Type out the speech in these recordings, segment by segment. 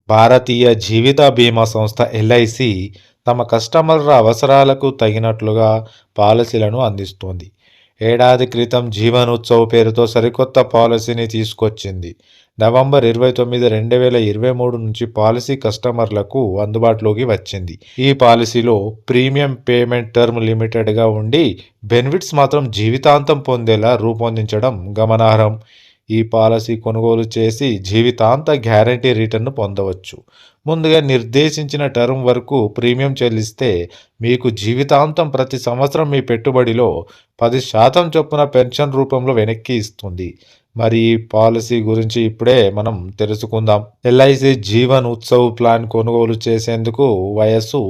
భారతీయ జీవిత బీమా సంస్థ ఎల్ఐసి తమ కస్టమర్ల అవసరాలకు తగినట్లుగా పాలసీలను అందిస్తుంది. ఏడాది క్రితం జీవన్ ఉత్సవ్ పేరుతో సరికొత్త పాలసీని తీసుకొచ్చింది. నవంబర్ 29, 2023 నుంచి పాలసీ కస్టమర్లకు అందుబాటులోకి వచ్చింది. ఈ పాలసీలో ప్రీమియం పేమెంట్ టర్మ్ లిమిటెడ్గా ఉండి బెనిఫిట్స్ మాత్రం జీవితాంతం పొందేలా రూపొందించడం గమనార్హం. ఈ పాలసీ కొనుగోలు చేసి జీవితాంత గ్యారంటీ రిటర్న్ పొందవచ్చు. ముందుగా నిర్దేశించిన టర్మ్ వరకు ప్రీమియం చెల్లిస్తే మీకు జీవితాంతం ప్రతి సంవత్సరం మీ పెట్టుబడిలో 10% చొప్పున పెన్షన్ రూపంలో వెనక్కి ఇస్తుంది. మరి ఈ పాలసీ గురించి ఇప్పుడే మనం తెలుసుకుందాం. ఎల్ఐసి జీవన్ ఉత్సవ్ ప్లాన్ కొనుగోలు చేసేందుకు వయస్సు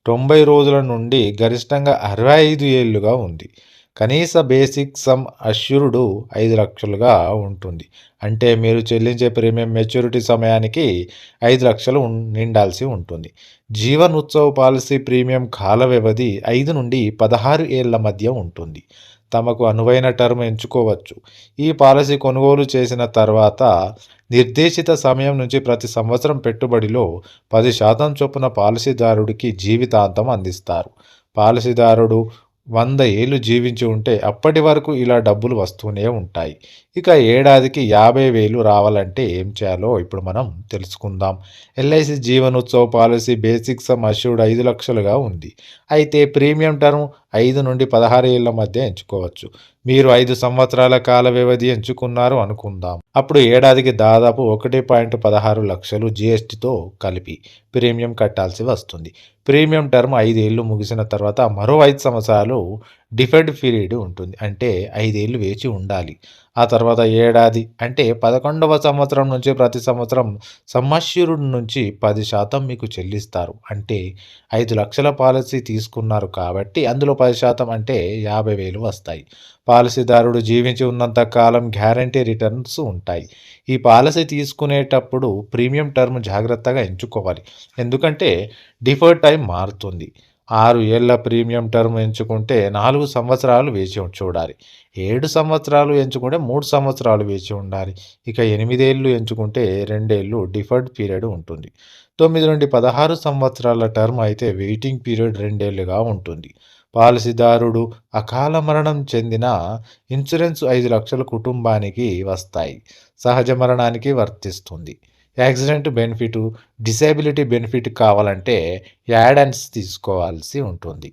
90 రోజుల నుండి గరిష్టంగా 65 ఏళ్లుగా ఉంది. కనీస బేసిక్ సమ్ అష్యూర్డ్ 5 లక్షలుగా ఉంటుంది. అంటే మీరు చెల్లించే ప్రీమియం మెచ్యూరిటీ సమయానికి 5 లక్షలు నిండాల్సి ఉంటుంది. జీవన్ ఉత్సవ్ పాలసీ ప్రీమియం కాల వ్యవధి 5 నుండి 16 ఏళ్ల మధ్య ఉంటుంది. తమకు అనువైన టర్మ్ ఎంచుకోవచ్చు. ఈ పాలసీ కొనుగోలు చేసిన తర్వాత నిర్దేశిత సమయం నుంచి ప్రతి సంవత్సరం పెట్టుబడిలో 10% చొప్పున పాలసీదారుడికి జీవితాంతం అందిస్తారు. పాలసీదారుడు 100 ఏళ్లు జీవించి ఉంటే అప్పటి వరకు ఇలా డబ్బులు వస్తూనే ఉంటాయి. ఇక ఏడాదికి 50,000 రావాలంటే ఏం చేయాలో ఇప్పుడు మనం తెలుసుకుందాం. LIC Jeevan Utsav policy basic sum assured 5 లక్షలుగా ఉంది. అయితే ప్రీమియం టర్మ్ 5 నుండి 16 ఏళ్ల మధ్య ఎంచుకోవచ్చు. మీరు 5 సంవత్సరాల కాల వ్యవధి ఎంచుకున్నారు అనుకుందాం. అప్పుడు ఏడాదికి దాదాపు 1.16 లక్షలు జీఎస్టీతో కలిపి ప్రీమియం కట్టాల్సి వస్తుంది. ప్రీమియం టర్మ్ 5 ఏళ్లు ముగిసిన తర్వాత మరో 5 సంవత్సరాలు డిఫర్డ్ పీరియడ్ ఉంటుంది. అంటే 5 ఏళ్లు వేచి ఉండాలి. ఆ తర్వాత ఏడాది అంటే 11వ సంవత్సరం నుంచి ప్రతి సంవత్సరం సమ్మష్యూర్డ్ నుంచి 10% మీకు చెల్లిస్తారు. అంటే 5 లక్షల పాలసీ తీసుకున్నారు కాబట్టి అందులో 10% అంటే 50,000 వస్తాయి. పాలసీదారుడు జీవించి ఉన్నంత కాలం గ్యారంటీ రిటర్న్స్ ఉంటాయి. ఈ పాలసీ తీసుకునేటప్పుడు ప్రీమియం టర్మ్ జాగ్రత్తగా ఎంచుకోవాలి. ఎందుకంటే డిఫర్డ్ టైం మారుతుంది. 6 ఏళ్ల ప్రీమియం టర్మ్ ఎంచుకుంటే 4 సంవత్సరాలు వేచి చూడాలి. 7 సంవత్సరాలు ఎంచుకుంటే 3 సంవత్సరాలు వేచి ఉండాలి. ఇక 8 ఏళ్లు ఎంచుకుంటే 2 ఏళ్లు డిఫర్డ్ పీరియడ్ ఉంటుంది. 9 నుండి 16 సంవత్సరాల టర్మ్ అయితే వెయిటింగ్ పీరియడ్ 2 ఏళ్లుగా ఉంటుంది. పాలసీదారుడు అకాల మరణం చెందిన ఇన్సూరెన్స్ 5 లక్షల కుటుంబానికి వస్తాయి. సహజ మరణానికి వర్తిస్తుంది. యాక్సిడెంట్ బెనిఫిట్, డిసేబిలిటీ బెనిఫిట్ కావాలంటే యాడ్ ఆన్స్ తీసుకోవాల్సి ఉంటుంది.